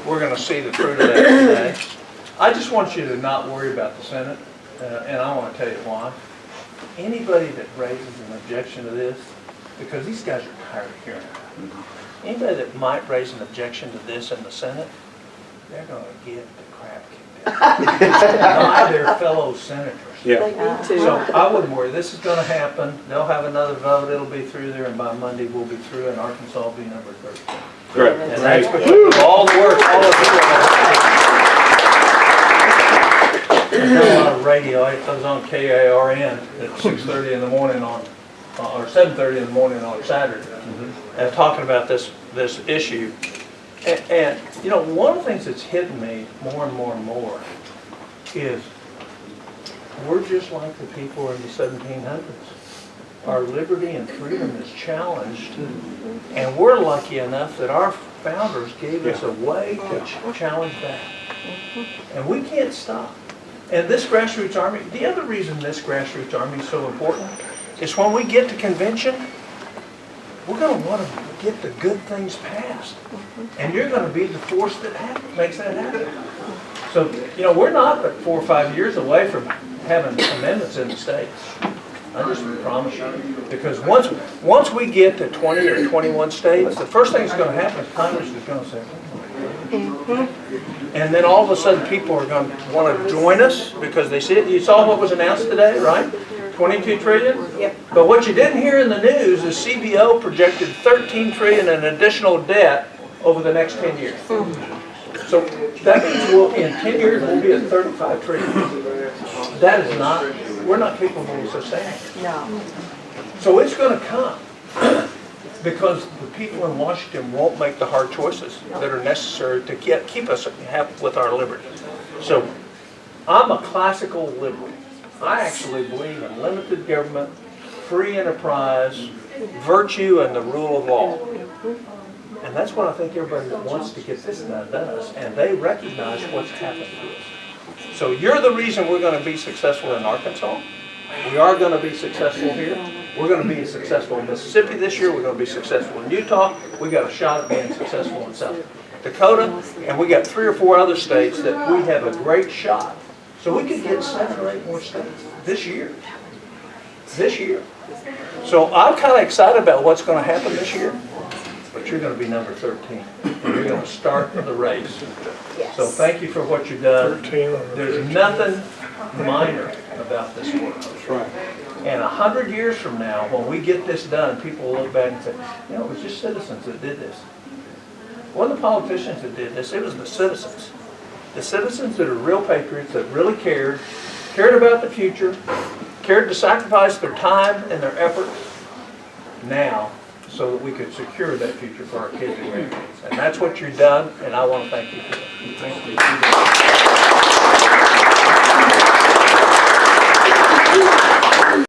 we're going to see the fruit of that today. I just want you to not worry about the Senate, and I want to tell you why. Anybody that raises an objection to this, because these guys are tired of hearing it. Anybody that might raise an objection to this in the Senate, they're going to get the crap kicked out by their fellow senators. Yeah. So I wouldn't worry. This is going to happen. They'll have another vote. It'll be through there, and by Monday we'll be through, and Arkansas will be number 13. Great. And that's because of all the work, all of you. I've done a lot of radio. I was on KARN at 6:30 in the morning on, or 7:30 in the morning on Saturday, and talking about this issue. And you know, one of the things that's hitting me more and more and more is we're just like the people in the 1700s. Our liberty and freedom is challenged, and we're lucky enough that our founders gave us a way to challenge that. And we can't stop. And this grassroots army, the other reason this grassroots army is so important is when we get to convention, we're going to want to get the good things passed. And you're going to be the force that makes that happen. So, you know, we're not but 4 or 5 years away from having amendments in the states. I just promise you. Because once we get to 20 or 21 states, the first thing that's going to happen is Congress is going to say, and then all of a sudden people are going to want to join us because they see it. You saw what was announced today, right? 22 trillion? Yep. But what you didn't hear in the news is CBO projected 13 trillion in additional debt over the next 10 years. So that means in 10 years we'll be at 35 trillion. That is not, we're not capable of sustaining it. No. So it's going to come because the people in Washington won't make the hard choices that are necessary to keep us with our liberty. So I'm a classical liberal. I actually believe in limited government, free enterprise, virtue, and the rule of law. And that's what I think everybody that wants to get this done does, and they recognize what's happened to us. So you're the reason we're going to be successful in Arkansas. We are going to be successful here. We're going to be successful in Mississippi this year. We're going to be successful in Utah. We got a shot at being successful in South Dakota, and we got 3 or 4 other states that we have a great shot. So we could get 7 or 8 more states this year. This year. So I'm kind of excited about what's going to happen this year. But you're going to be number 13. And you're going to start the race. Yes. So thank you for what you've done. There's nothing minor about this work. That's right. And 100 years from now, when we get this done, people will look back and say, you know, it was just citizens that did this. It wasn't the politicians that did this, it was the citizens. The citizens that are real patriots, that really cared about the future, cared to sacrifice their time and their efforts now so that we could secure that future for our kids and grandkids. And that's what you've done, and I want to thank you for that. Thank you.